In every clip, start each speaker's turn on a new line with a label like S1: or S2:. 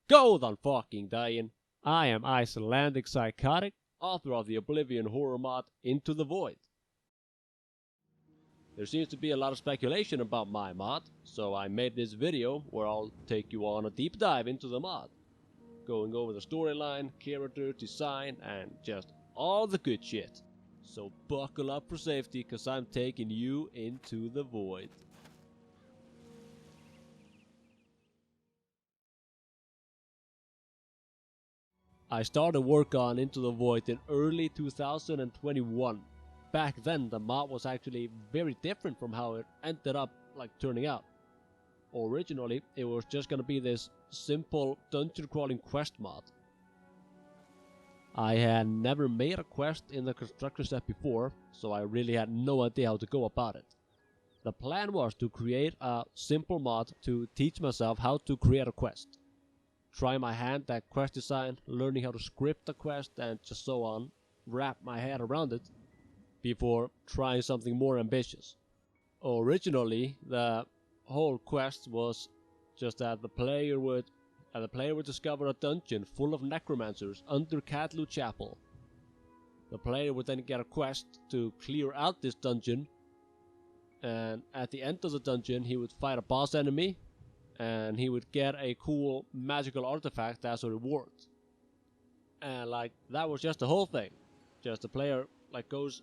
S1: Gold on fucking dying. I am Icelandic Psychotic, author of the Oblivion horror mod Into the Void. There seems to be a lot of speculation about my mod, so I made this video where I'll take you on a deep dive into the mod, going over the storyline, character, design, and just all the good shit. So buckle up for safety, cause I'm taking you into the void. I started work on Into the Void in early 2021. Back then the mod was actually very different from how it ended up turning out. Originally it was just gonna be this simple dungeon crawling quest mod. I had never made a quest in the constructor set before, so I really had no idea how to go about it. The plan was to create a simple mod to teach myself how to create a quest. Try my hand at quest design, learning how to script a quest and just so on, wrap my head around it, before trying something more ambitious. Originally, the whole quest was just that the player would discover a dungeon full of necromancers under Katlu Chapel. The player would then get a quest to clear out this dungeon, and at the end of the dungeon he would fight a boss enemy, and he would get a cool magical artifact as a reward. And that was just the whole thing. Just the player goes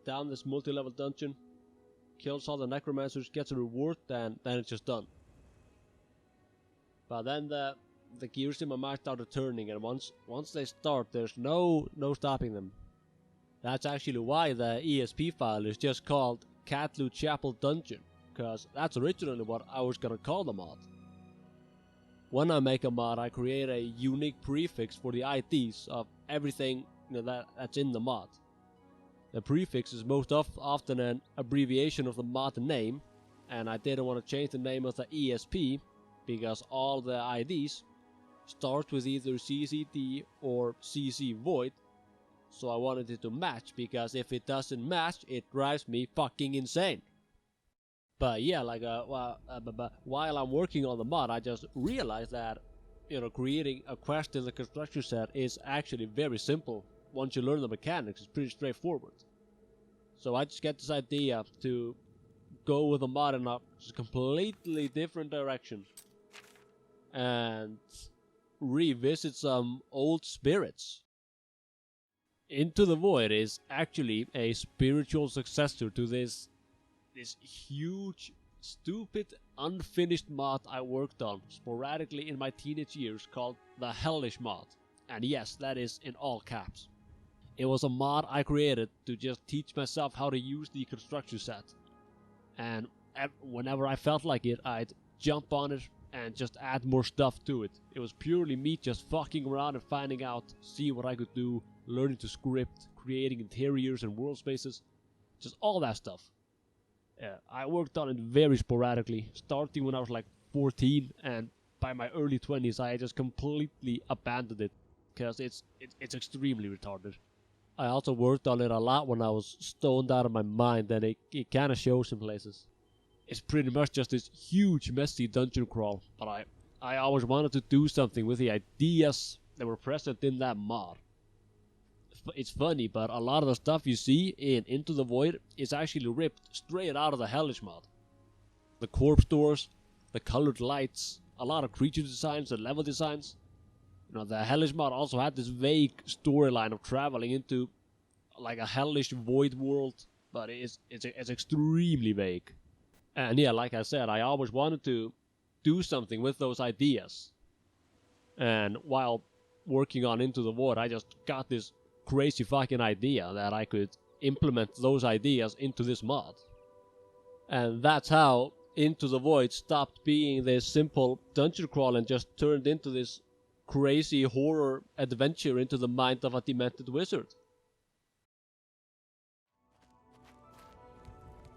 S1: down this multi-level dungeon, kills all the necromancers, gets a reward, and then it's just done. But then the gears in my mind started turning, and once they start, there's no stopping them. That's actually why the ESP file is just called Katlu Chapel Dungeon, because that's originally what I was gonna call the mod. When I make a mod, I create a unique prefix for the IDs of everything that's in the mod. The prefix is most often an abbreviation of the mod name, and I didn't want to change the name of the ESP because all the IDs start with either CCD or CC Void, so I wanted it to match, because if it doesn't match, it drives me fucking insane. But yeah, while I'm working on the mod, I just realized that creating a quest in the construction set is actually very simple. Once you learn the mechanics, it's pretty straightforward. So I just get this idea to go with a mod in a completely different direction and revisit some old spirits. Into the Void is actually a spiritual successor to this huge, stupid, unfinished mod I worked on sporadically in my teenage years called the Hellish mod. And yes, that is in all caps. It was a mod I created to just teach myself how to use the construction set. And whenever I felt like it, I'd jump on it and just add more stuff to it. It was purely me just fucking around and finding out, see what I could do, learning to script, creating interiors and world spaces, just all that stuff. I worked on it very sporadically, starting when I was 14, and by my early 20s I just completely abandoned it, because it's extremely retarded. I also worked on it a lot when I was stoned out of my mind, and it kinda shows in places. It's pretty much just this huge messy dungeon crawl, but I always wanted to do something with the ideas that were present in that mod. It's funny, but a lot of the stuff you see in Into the Void is actually ripped straight out of the Hellish mod. The corpse doors, the colored lights, a lot of creature designs and level designs. The Hellish mod also had this vague storyline of traveling into a hellish void world, but it's extremely vague. And yeah, like I said, I always wanted to do something with those ideas. And while working on Into the Void, I just got this crazy fucking idea that I could implement those ideas into this mod. And that's how Into the Void stopped being this simple dungeon crawl and just turned into this crazy horror adventure into the mind of a demented wizard.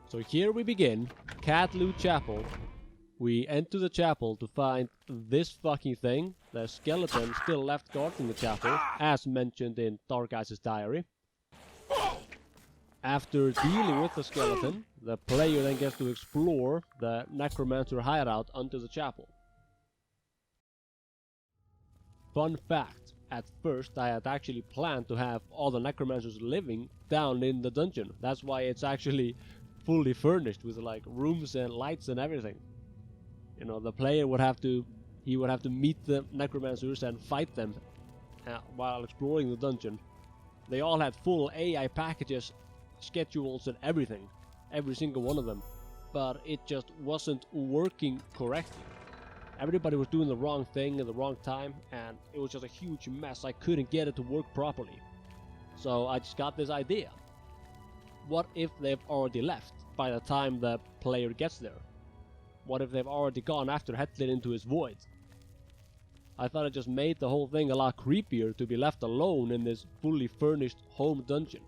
S1: So here we begin, Katlu Chapel. We enter the chapel to find this fucking thing, the skeleton still left guarding the chapel, as mentioned in Dark Ice's diary. After dealing with the skeleton, the player then gets to explore the necromancer hideout under the chapel. Fun fact, at first I had actually planned to have all the necromancers living down in the dungeon. That's why it's actually fully furnished with like rooms and lights and everything. You know, the player would have to meet the necromancers and fight them while exploring the dungeon. They all had full AI packages, schedules and everything, every single one of them, but it just wasn't working correctly. Everybody was doing the wrong thing at the wrong time, and it was just a huge mess. I couldn't get it to work properly. So I just got this idea. What if they've already left by the time the player gets there? What if they've already gone after Hellir into his void? I thought it just made the whole thing a lot creepier to be left alone in this fully furnished home dungeon.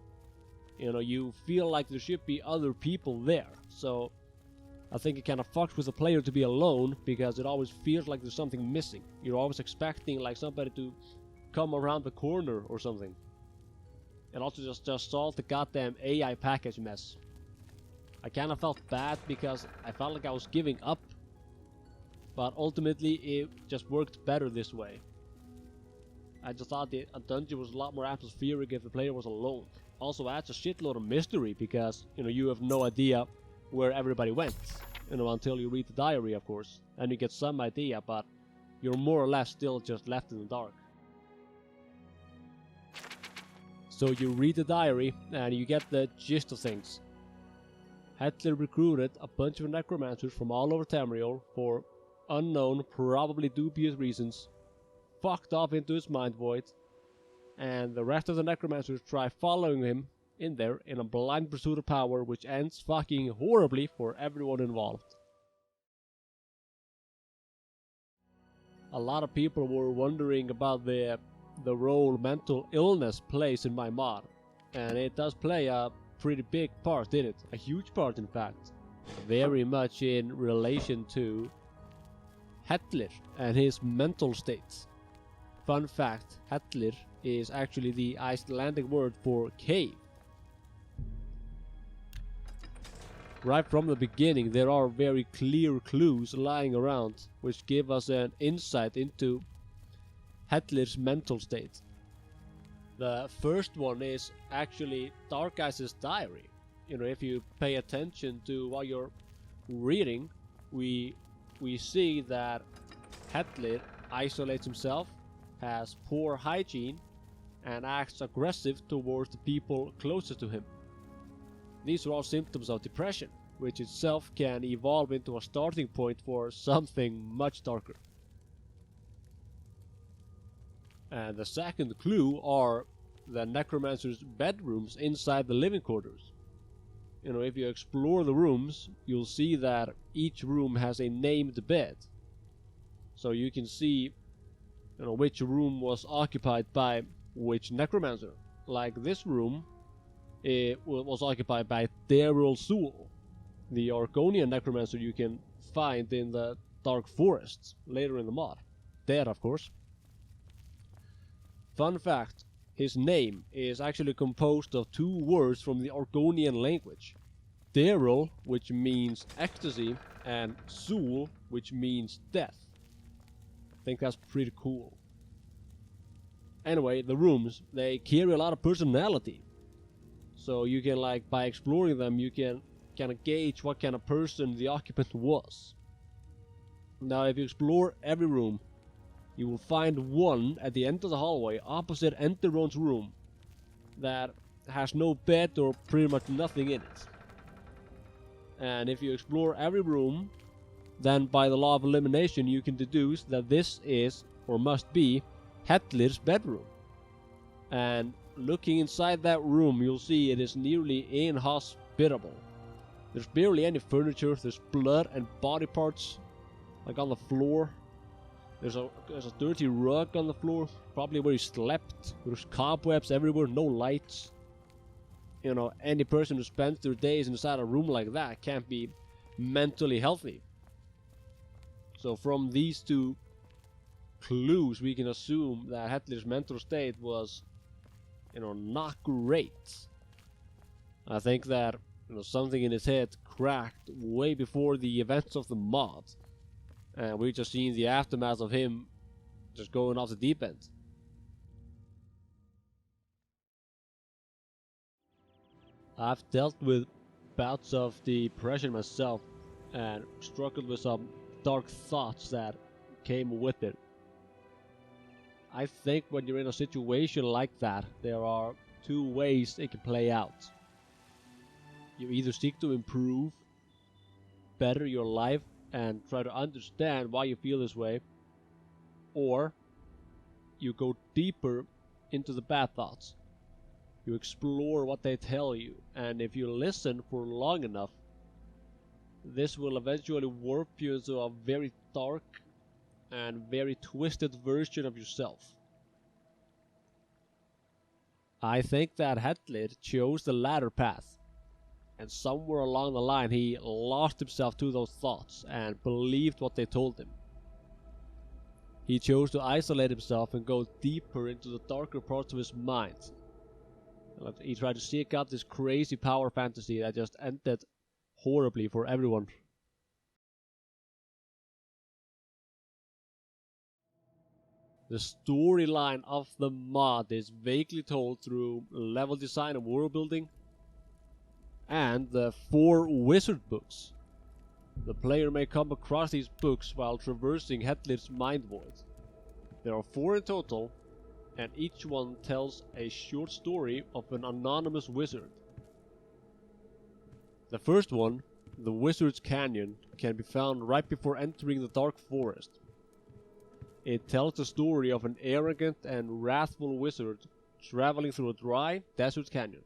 S1: You know, you feel like there should be other people there, so I think it kind of fucks with the player to be alone, because it always feels like there's something missing. You're always expecting like somebody to come around the corner or something. And also just solve the goddamn AI package mess. I kind of felt bad because I felt like I was giving up, but ultimately it just worked better this way. I just thought a dungeon was a lot more atmospheric if the player was alone. Also adds a shitload of mystery because, you know, you have no idea where everybody went, you know, until you read the diary, of course, and you get some idea, but you're more or less still just left in the dark. So you read the diary and you get the gist of things. Hellir recruited a bunch of necromancers from all over Tamriel for unknown, probably dubious reasons, fucked off into his mind void, and the rest of the necromancers try following him in there in a blind pursuit of power, which ends fucking horribly for everyone involved. A lot of people were wondering about the role mental illness plays in my mod, and it does play a pretty big part in it, a huge part in fact, very much in relation to Hellir and his mental state. Fun fact, Hellir is actually the Icelandic word for cave. Right from the beginning there are very clear clues lying around which give us an insight into Hellir's mental state. The first one is actually Dark Ice's diary. You know, if you pay attention to what you're reading, we see that Hellir isolates himself, has poor hygiene, and acts aggressive towards the people closest to him. These are all symptoms of depression, which itself can evolve into a starting point for something much darker. And the second clue are the necromancer's bedrooms inside the living quarters. You know, if you explore the rooms, you'll see that each room has a named bed. So you can see, you know, which room was occupied by which necromancer. Like this room, it was occupied by Daryl Sewell, the Argonian necromancer you can find in the Dark Forests later in the mod. There, of course. Fun fact, his name is actually composed of two words from the Argonian language. Daryl, which means ecstasy, and Sewell, which means death. I think that's pretty cool. Anyway, the rooms, they carry a lot of personality. So you can, like, by exploring them, you can kind of gauge what kind of person the occupant was. Now, if you explore every room, you will find one at the end of the hallway opposite Enderon's room that has no bed or pretty much nothing in it. And if you explore every room, then by the law of elimination you can deduce that this is, or must be, Hellir's bedroom. And looking inside that room, you'll see it is nearly inhospitable. There's barely any furniture, there's blood and body parts, like on the floor. There's a dirty rug on the floor, probably where he slept. There's cobwebs everywhere, no lights. You know, any person who spends their days inside a room like that can't be mentally healthy. So from these two clues, we can assume that Hellir's mental state was, you know, not great. I think that, you know, something in his head cracked way before the events of the mod. And we've just seen the aftermath of him just going off the deep end. I've dealt with bouts of depression myself and struggled with some dark thoughts that came with it. I think when you're in a situation like that, there are two ways it can play out. You either seek to improve, better your life, and try to understand why you feel this way, or you go deeper into the bad thoughts. You explore what they tell you, and if you listen for long enough, this will eventually warp you into a very dark and very twisted version of yourself. I think that Hellish chose the latter path, and somewhere along the line he lost himself to those thoughts and believed what they told him. He chose to isolate himself and go deeper into the darker parts of his mind. He tried to seek out this crazy power fantasy that just ended horribly for everyone. The storyline of the mod is vaguely told through level design and world building, and the 4 wizard books. The player may come across these books while traversing Hellish's mind void. There are 4 in total, and each one tells a short story of an anonymous wizard. The first one, the Wizard's Canyon, can be found right before entering the Dark Forest. It tells the story of an arrogant and wrathful wizard traveling through a dry desert canyon.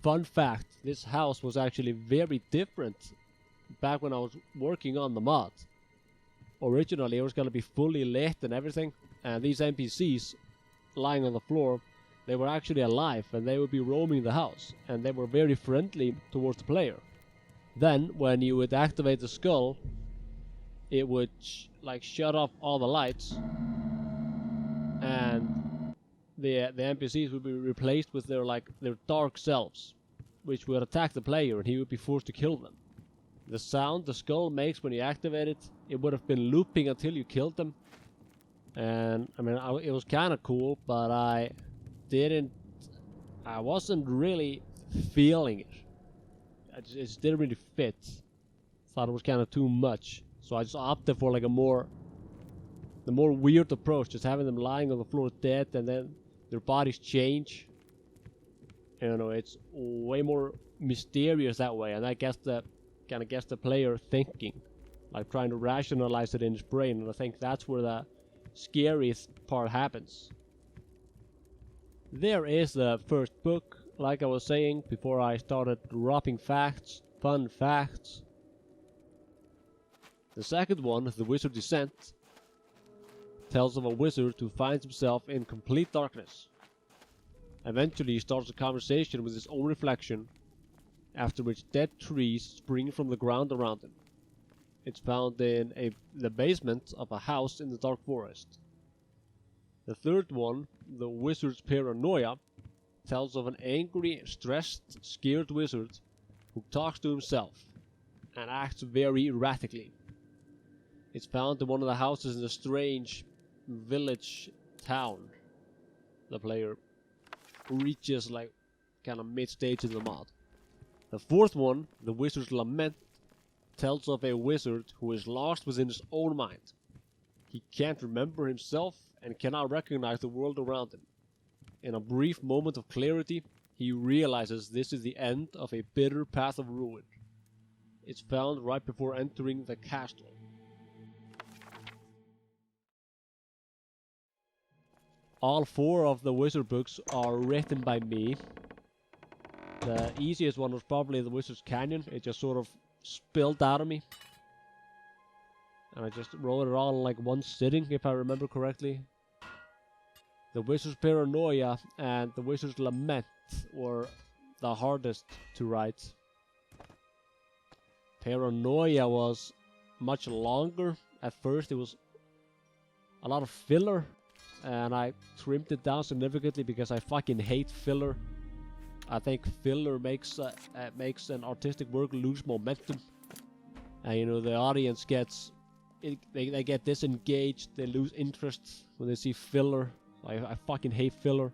S1: Fun fact, this house was actually very different back when I was working on the mod. Originally it was going to be fully lit and everything, and these NPCs lying on the floor, they were actually alive and they would be roaming the house, and they were very friendly towards the player. Then when you would activate the skull, it would shut off all the lights, and the NPCs would be replaced with their dark selves, which would attack the player and he would be forced to kill them. The sound the skull makes when you activate it, it would have been looping until you killed them. And I mean, it was kind of cool, but I wasn't really feeling it. It just didn't really fit. Thought it was kind of too much. So I just opted for the more weird approach, just having them lying on the floor dead and then their bodies change. You know, it's way more mysterious that way, and that gets the player thinking, trying to rationalize it in his brain, and I think that's where the scariest part happens. There is the first book, like I was saying before I started dropping facts, fun facts. The second one, The Wizard's Descent, tells of a wizard who finds himself in complete darkness. Eventually he starts a conversation with his own reflection, after which dead trees spring from the ground around him. It's found in the basement of a house in the Dark Forest. The third one, The Wizard's Paranoia, tells of an angry, stressed, scared wizard who talks to himself and acts very erratically. It's found in one of the houses in a strange village town. The player reaches kind of mid-stage in the mod. The fourth one, The Wizard's Lament, tells of a wizard who is lost within his own mind. He can't remember himself and cannot recognize the world around him. In a brief moment of clarity, he realizes this is the end of a bitter path of ruin. It's found right before entering the castle. All 4 of the wizard books are written by me. The easiest one was probably The Wizard's Canyon. It just sort of spilled out of me, and I just wrote it all in one sitting, if I remember correctly. The Wizard's Paranoia and The Wizard's Lament were the hardest to write. Paranoia was much longer. At first it was a lot of filler, and I trimmed it down significantly because I fucking hate filler. I think filler makes an artistic work lose momentum, and the audience gets they get disengaged, they lose interest when they see filler. I fucking hate filler.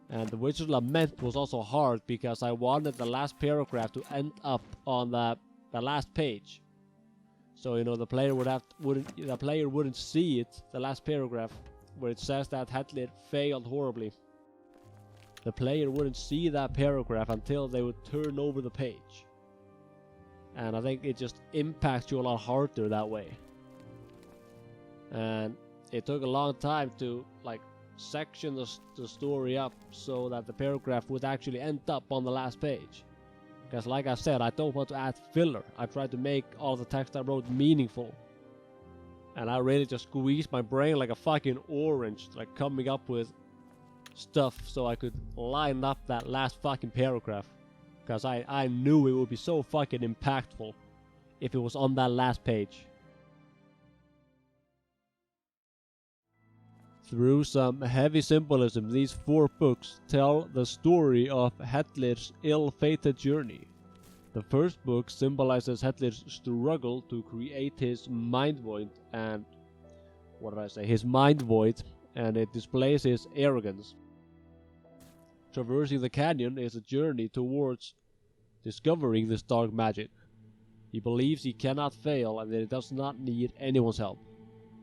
S1: And the Witcher's Lament was also hard because I wanted the last paragraph to end up on the last page. So the player wouldn't see it, the last paragraph, where it says that Hellir failed horribly. The player wouldn't see that paragraph until they would turn over the page. And I think it just impacts you a lot harder that way. And it took a long time to section the story up so that the paragraph would actually end up on the last page. Because like I said, I don't want to add filler. I try to make all the text I wrote meaningful. And I really just squeezed my brain like a fucking orange, coming up with stuff so I could line up that last fucking paragraph. Because I knew it would be so fucking impactful if it was on that last page. Through some heavy symbolism, these 4 books tell the story of Hellir's ill-fated journey. The first book symbolizes Hellir's struggle to create his mind void and... his mind void, and it displays his arrogance. Traversing the canyon is a journey towards discovering this dark magic. He believes he cannot fail and that he does not need anyone's help.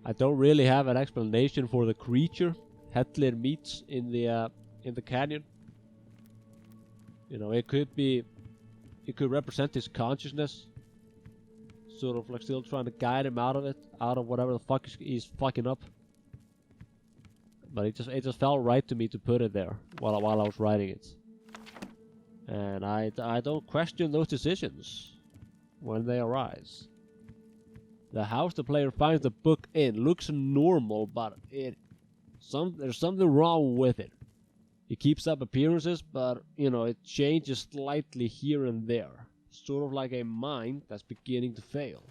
S1: I don't really have an explanation for the creature Hellir meets in the canyon. It could represent his consciousness, sort of still trying to guide him out of whatever the fuck he's fucking up. But it just felt right to me to put it there while I was writing it. And I don't question those decisions when they arise. The house the player finds the book in looks normal, but there's something wrong with it. It keeps up appearances, but it changes slightly here and there, sort of like a mind that's beginning to fail.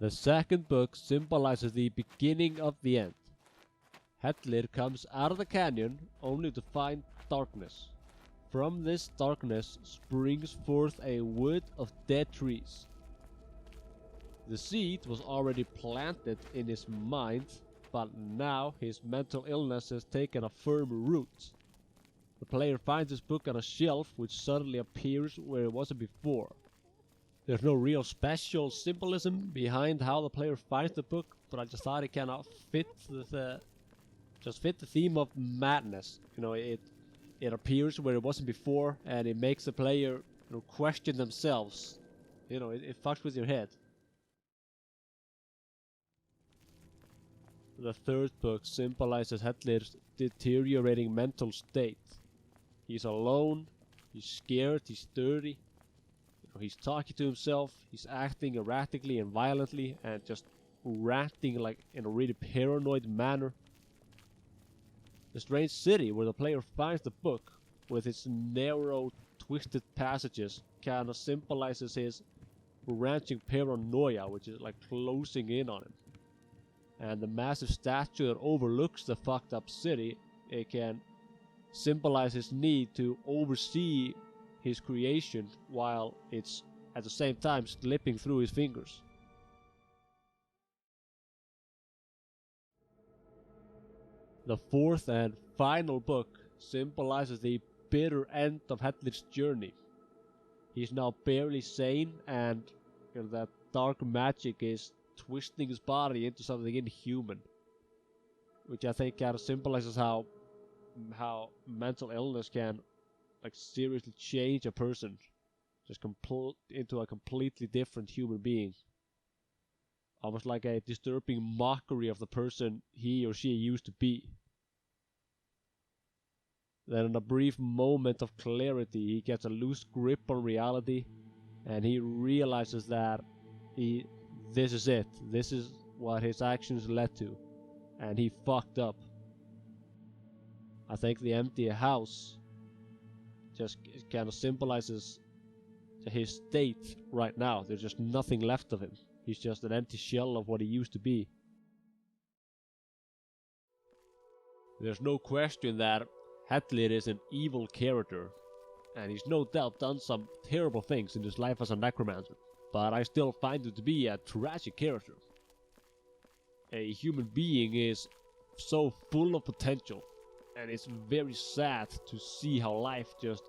S1: The second book symbolizes the beginning of the end. Hellir comes out of the canyon only to find darkness. From this darkness springs forth a wood of dead trees. The seed was already planted in his mind, but now his mental illness has taken a firm root. The player finds this book on a shelf which suddenly appears where it wasn't before. There's no real special symbolism behind how the player finds the book, but I just thought it cannot fit the theme of madness. It appears where it wasn't before, and it makes the player question themselves. It fucks with your head. The third book symbolizes Hellir's deteriorating mental state. He's alone, he's scared, he's dirty. He's talking to himself, he's acting erratically and violently, and just ranting in a really paranoid manner. The strange city where the player finds the book, with its narrow, twisted passages, kind of symbolizes his ranching paranoia, which is closing in on him. And the massive statue that overlooks the fucked up city, it can symbolize his need to oversee his creation while it's at the same time slipping through his fingers. The fourth and final book symbolizes the bitter end of Hellir's journey. He's now barely sane, and that dark magic is twisting his body into something inhuman, which I think kind of symbolizes how mental illness can seriously change a person, just into a completely different human being, almost like a disturbing mockery of the person he or she used to be. Then in a brief moment of clarity, he gets a loose grip on reality, and he realizes that this is it. This is what his actions led to, and he fucked up. I think the empty house just kind of symbolizes his state right now. There's just nothing left of him. He's just an empty shell of what he used to be. There's no question that Hellir is an evil character, and he's no doubt done some terrible things in his life as a necromancer. but I still find it to be a tragic character. A human being is so full of potential, and it's very sad to see how life just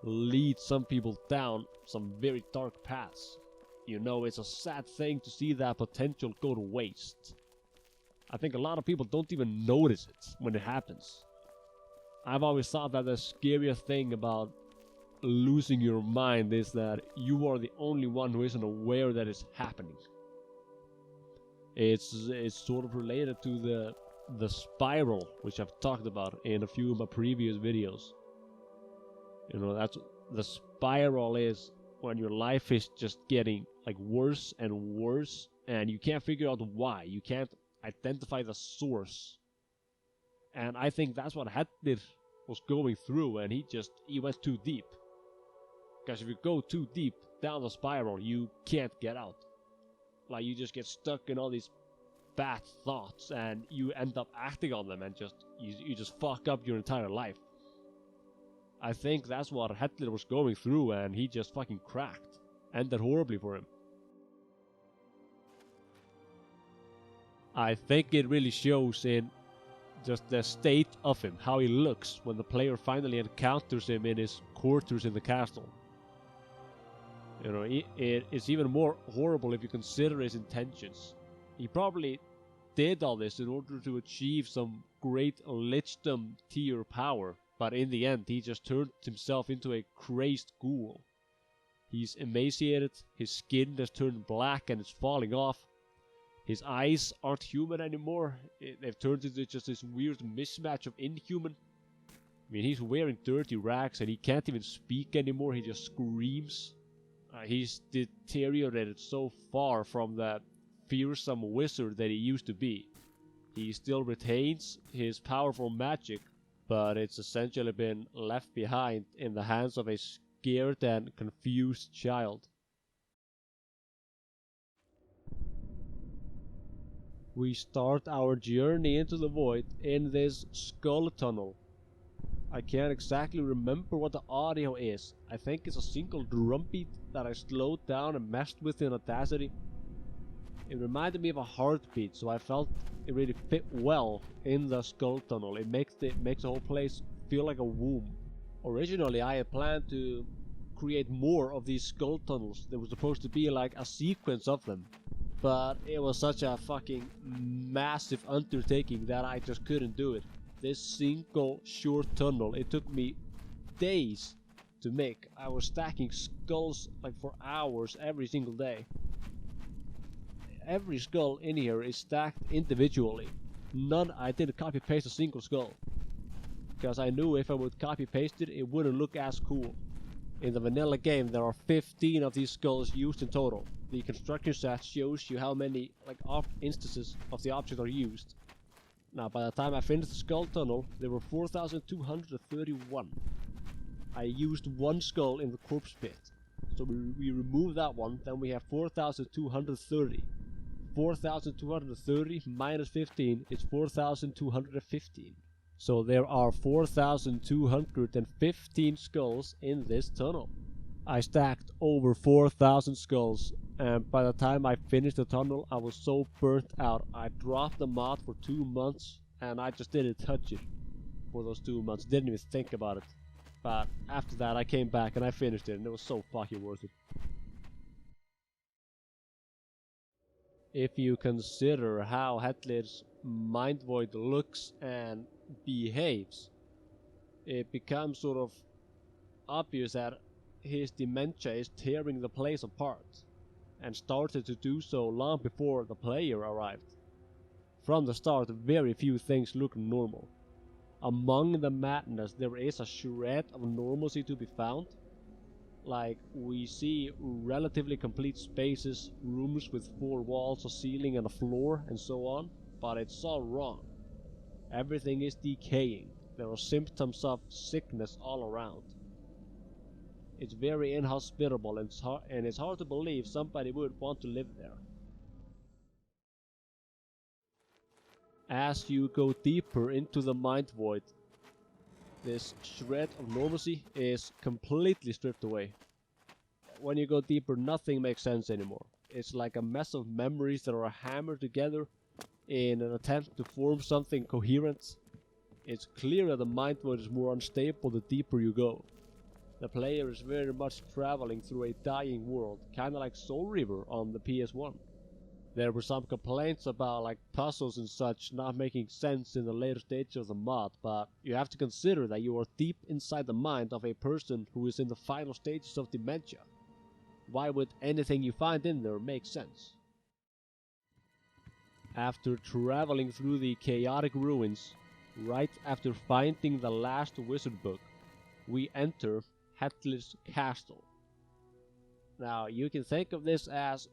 S1: leads some people down some very dark paths. You know, it's a sad thing to see that potential go to waste. I think a lot of people don't even notice it when it happens. I've always thought that the scariest thing about losing your mind is that you are the only one who isn't aware that it's happening. It's sort of related to the spiral, which I've talked about in a few of my previous videos. You know, that's the spiral is when your life is just getting like worse and worse, and you can't figure out why. You can't identify the source. And I think that's what Hellir was going through, and he went too deep. Because if you go too deep down the spiral, you can't get out. Like, you just get stuck in all these bad thoughts, and you end up acting on them, and you just fuck up your entire life. I think that's what Hellir was going through, and he just fucking cracked. Ended horribly for him. I think it really shows in just the state of him, how he looks when the player finally encounters him in his quarters in the castle. You know, it's even more horrible if you consider his intentions. He probably did all this in order to achieve some great lichdom tier power, but in the end he just turned himself into a crazed ghoul. He's emaciated, his skin has turned black and it's falling off. His eyes aren't human anymore. They've turned into just this weird mismatch of inhuman. I mean, he's wearing dirty rags and he can't even speak anymore. He just screams. He's deteriorated so far from the fearsome wizard that he used to be. He still retains his powerful magic, but it's essentially been left behind in the hands of a scared and confused child. We start our journey into the void in this skull tunnel. I can't exactly remember what the audio is. I think it's a single drum beat that I slowed down and messed with in Audacity. It reminded me of a heartbeat, so I felt it really fit well in the skull tunnel. It makes the whole place feel like a womb. Originally I had planned to create more of these skull tunnels. There was supposed to be like a sequence of them. But it was such a fucking massive undertaking that I just couldn't do it. This single short tunnel, it took me days to make. I was stacking skulls like for hours every single day. Every skull in here is stacked individually. I didn't copy paste a single skull. Because I knew if I would copy paste it, it wouldn't look as cool. In the vanilla game there are 15 of these skulls used in total. The construction set shows you how many instances of the object are used. Now, by the time I finished the skull tunnel, there were 4,231. I used one skull in the corpse pit, so we removed that one. Then we have 4,230. 4,230 minus 15 is 4,215. So there are 4,215 skulls in this tunnel. I stacked over 4,000 skulls, and by the time I finished the tunnel I was so burnt out. I dropped the mod for 2 months and I just didn't touch it for those 2 months, didn't even think about it. But after that I came back and I finished it, and it was so fucking worth it. If you consider how Hellir's mind void looks and behaves, it becomes sort of obvious that his dementia is tearing the place apart, and started to do so long before the player arrived. From the start, very few things look normal. Among the madness, there is a shred of normalcy to be found. Like, we see relatively complete spaces, rooms with 4 walls, a ceiling and a floor, and so on, but it's all wrong. Everything is decaying. There are symptoms of sickness all around. It's very inhospitable, and it's hard to believe somebody would want to live there. As you go deeper into the mind void, this shred of normalcy is completely stripped away. when you go deeper, nothing makes sense anymore. It's like a mess of memories that are hammered together in an attempt to form something coherent. It's clear that the mind mode is more unstable the deeper you go. The player is very much traveling through a dying world, kinda like Soul Reaver on the PS1. There were some complaints about like puzzles and such not making sense in the later stages of the mod, but you have to consider that you are deep inside the mind of a person who is in the final stages of dementia. Why would anything you find in there make sense? After traveling through the chaotic ruins, right after finding the last wizard book, we enter Hellish Castle. Now you can think of this as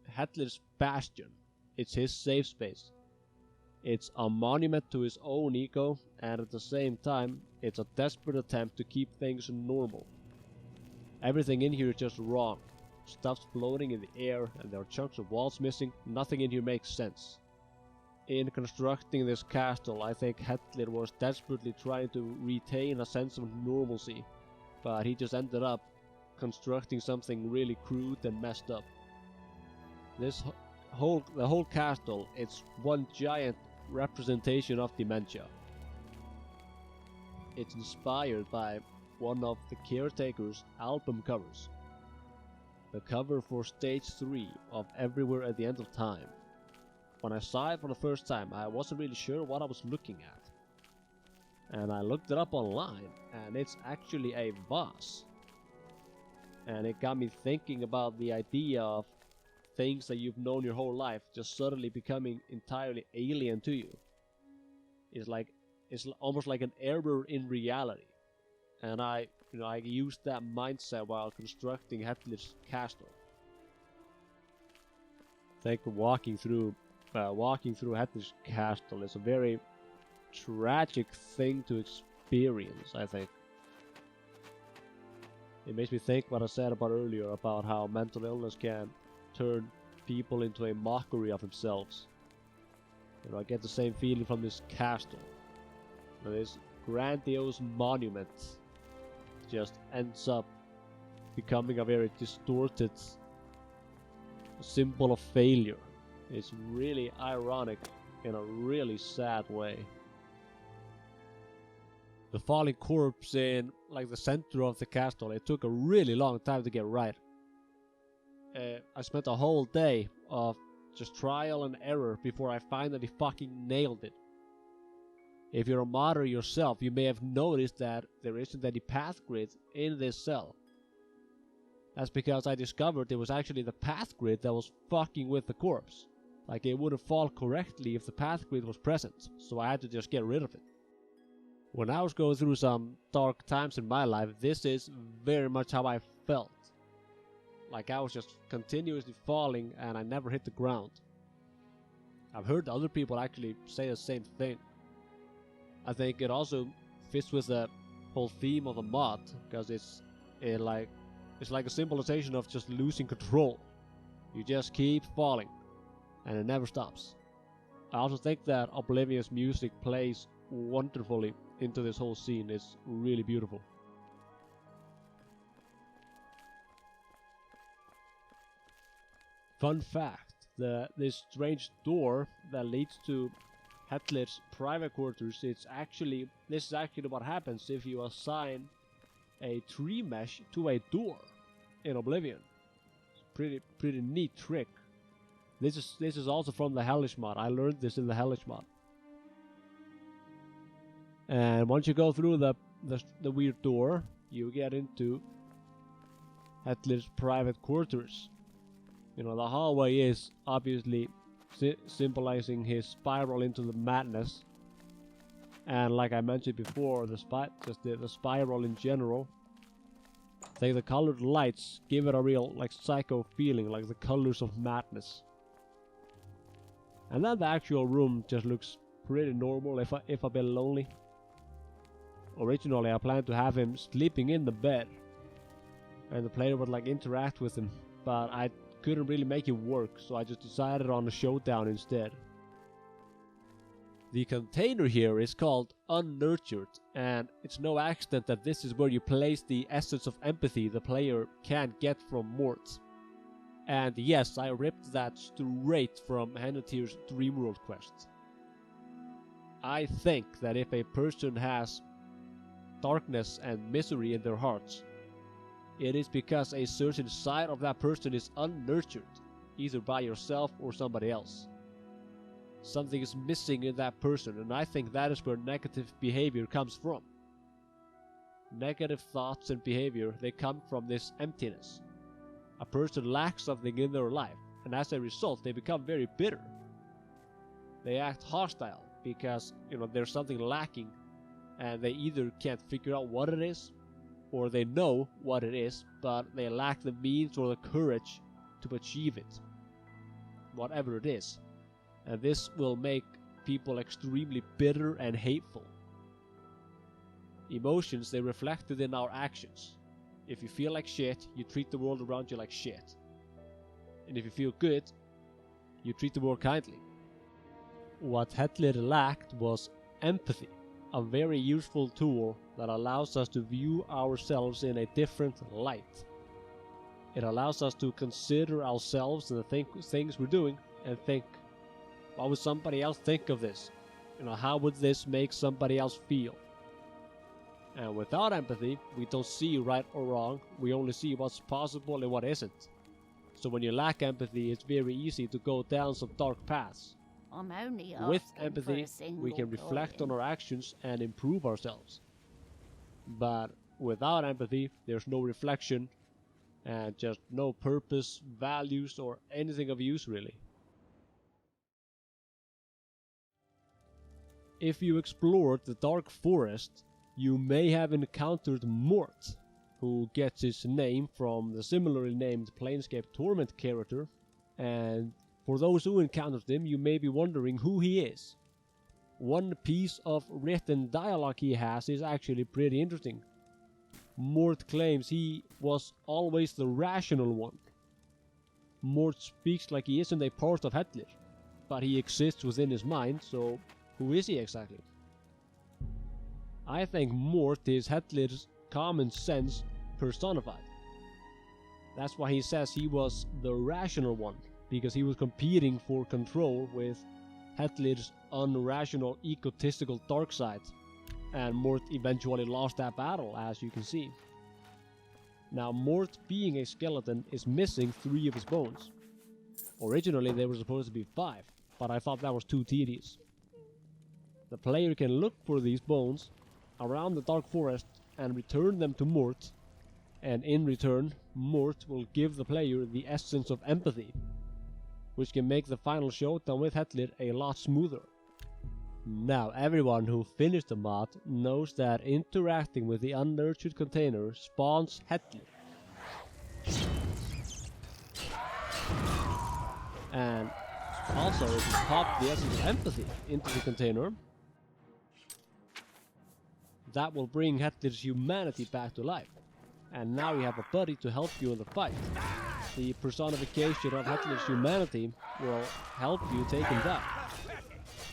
S1: Hellish Bastion. It's his safe space. It's a monument to his own ego, and at the same time, it's a desperate attempt to keep things normal. Everything in here is just wrong. Stuff's floating in the air, and there are chunks of walls missing. Nothing in here makes sense. In constructing this castle, I think Hellir was desperately trying to retain a sense of normalcy, but he just ended up constructing something really crude and messed up. The whole castle, it's one giant representation of dementia. It's inspired by one of the Caretaker's album covers. The cover for stage 3 of Everywhere at the End of Time. When I saw it for the first time, I wasn't really sure what I was looking at. And I looked it up online, and it's actually a vase. And it got me thinking about the idea of things that you've known your whole life just suddenly becoming entirely alien to you. It's almost like an error in reality. And I used that mindset while constructing Hellish Castle. I think walking through Hellish Castle is a very tragic thing to experience, I think. It makes me think what I said about earlier about how mental illness can turn people into a mockery of themselves. I get the same feeling from this castle. This grandiose monument just ends up becoming a very distorted symbol of failure. It's really ironic in a really sad way. The falling corpse in the center of the castle, it took a really long time to get right. I spent a whole day of just trial and error before I finally fucking nailed it. If you're a modder yourself, you may have noticed that there isn't any path grid in this cell. That's because I discovered it was actually the path grid that was fucking with the corpse. Like, it wouldn't fall correctly if the path grid was present, so I had to just get rid of it. When I was going through some dark times in my life, this is very much how I felt. Like I was just continuously falling and I never hit the ground. I've heard other people actually say the same thing. I think it also fits with the whole theme of the mod, because it's like a symbolization of just losing control. You just keep falling and it never stops. I also think that Oblivion's music plays wonderfully into this whole scene. It's really beautiful. Fun fact, this strange door that leads to Heller's private quarters, this is actually what happens if you assign a tree mesh to a door in Oblivion. It's pretty neat trick. This is also from the Hellish mod. I learned this in the Hellish mod. And once you go through the weird door, you get into Heller's private quarters. The hallway is obviously symbolizing his spiral into the madness. And like I mentioned before, the spiral in general. I think the colored lights give it a real psycho feeling, like the colors of madness. And then the actual room just looks pretty normal, if a bit lonely. Originally I planned to have him sleeping in the bed, and the player would interact with him, but I couldn't really make it work, so I just decided on a showdown instead. The container here is called Unnurtured, and it's no accident that this is where you place the essence of empathy the player can't get from Mort. And yes, I ripped that straight from Hennetir's Dreamworld quest. I think that if a person has darkness and misery in their hearts, it is because a certain side of that person is unnurtured, either by yourself or somebody else. Something is missing in that person, and I think that is where negative behavior comes from. Negative thoughts and behavior, they come from this emptiness. A person lacks something in their life, and as a result they become very bitter. They act hostile because, there's something lacking, and they either can't figure out what it is, or they know what it is, but they lack the means or the courage to achieve it. Whatever it is. And this will make people extremely bitter and hateful. Emotions, they reflected in our actions. If you feel like shit, you treat the world around you like shit. And if you feel good, you treat the world kindly. What Hitler lacked was empathy, a very useful tool that allows us to view ourselves in a different light. It allows us to consider ourselves and the things we're doing and think, what would somebody else think of this? How would this make somebody else feel? And without empathy, we don't see right or wrong, we only see what's possible and what isn't. So when you lack empathy, it's very easy to go down some dark paths. With empathy, we can reflect on our actions and improve ourselves. But without empathy, there's no reflection, and just no purpose, values, or anything of use really. If you explored the Dark Forest, you may have encountered Mort, who gets his name from the similarly named Planescape Torment character, and for those who encountered him, you may be wondering who he is. One piece of written dialogue he has is actually pretty interesting. Mort claims he was always the rational one. Mort speaks like he isn't a part of Hitler, but he exists within his mind, so who is he exactly? I think Mort is Hitler's common sense personified. That's why he says he was the rational one, because he was competing for control with Hitler's unrational, egotistical dark side, and Mort eventually lost that battle, as you can see. Now, Mort, being a skeleton, is missing 3 of his bones. Originally they were supposed to be 5, but I thought that was too tedious. The player can look for these bones around the Dark Forest and return them to Mort, and in return, Mort will give the player the essence of empathy, which can make the final showdown with Hitler a lot smoother. Now, everyone who finished the mod knows that interacting with the unnurtured container spawns Hitler. And also, if you pop the essence of empathy into the container, that will bring Hitler's humanity back to life. And now you have a buddy to help you in the fight. The personification of Hitler's humanity will help you take him down.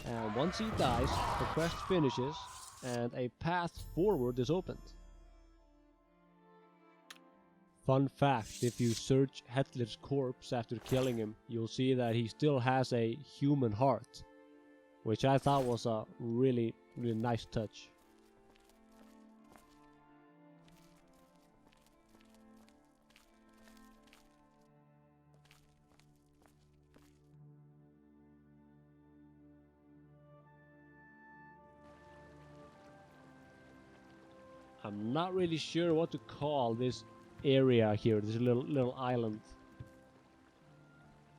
S1: And once he dies, the quest finishes and a path forward is opened. Fun fact, if you search Hitler's corpse after killing him, you'll see that he still has a human heart, which I thought was a really nice touch. I'm not really sure what to call this area here, this little island.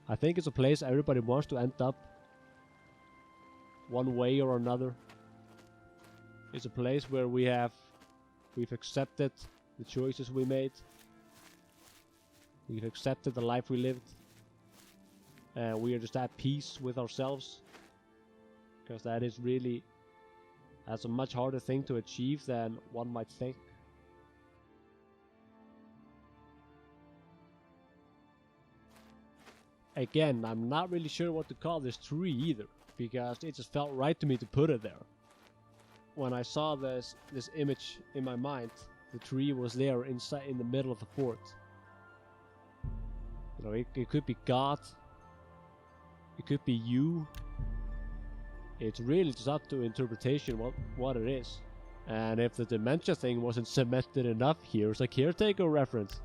S1: I think it's a place everybody wants to end up, one way or another. It's a place where we've accepted the choices we made. We've accepted the life we lived. And we are just at peace with ourselves. Because that's a much harder thing to achieve than one might think. Again, I'm not really sure what to call this tree either, because it just felt right to me to put it there. When I saw this image in my mind, the tree was there inside in the middle of the fort. You know, it could be God, it could be you. It's really just up to interpretation what it is. And if the dementia thing wasn't cemented enough, here's a caretaker reference.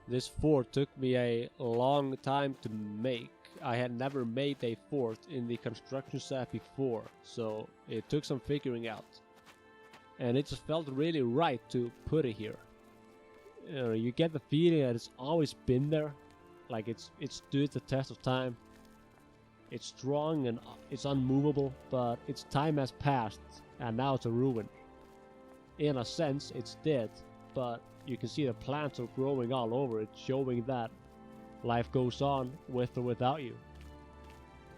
S1: This fort took me a long time to make. I had never made a fort in the construction set before, so it took some figuring out. And it just felt really right to put it here. You know, you get the feeling that it's always been there, like it's stood the test of time. It's strong and it's unmovable, but its time has passed and now it's a ruin. In a sense, it's dead, but you can see the plants are growing all over it, showing that life goes on with or without you.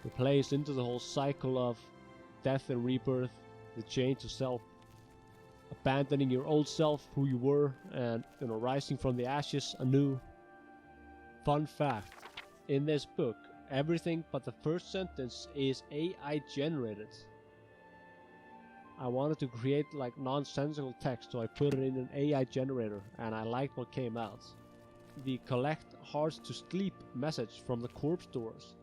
S1: It plays into the whole cycle of death and rebirth, the change of self, abandoning your old self, who you were, and rising from the ashes anew. Fun fact, in this book, everything but the first sentence is AI generated. I wanted to create like nonsensical text, so I put it in an AI generator, and I liked what came out. The collect hearts to sleep message from the corpse doors,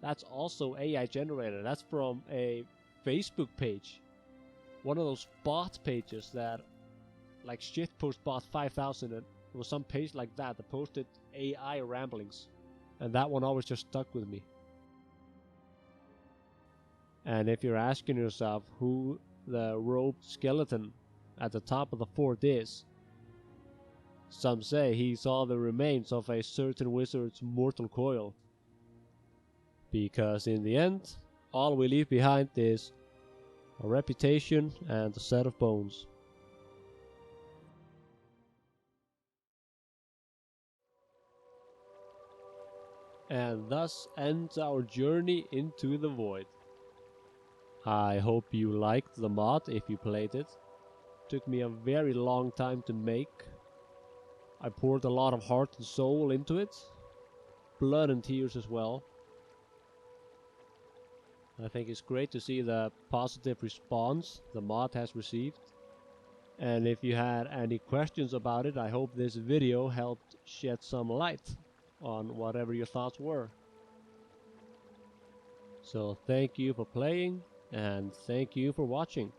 S1: that's also AI generated. That's from a Facebook page, one of those bot pages that like shitpost bot 5000, and it was some page like that posted AI ramblings, and that one always just stuck with me. And if you're asking yourself who the robed skeleton at the top of the fort is, some say he saw the remains of a certain wizard's mortal coil. Because in the end, all we leave behind is a reputation and a set of bones. And thus ends our journey into the void. I hope you liked the mod if you played it. Took me a very long time to make. I poured a lot of heart and soul into it. Blood and tears as well. I think it's great to see the positive response the mod has received. And if you had any questions about it, I hope this video helped shed some light on whatever your thoughts were. So thank you for playing, and thank you for watching.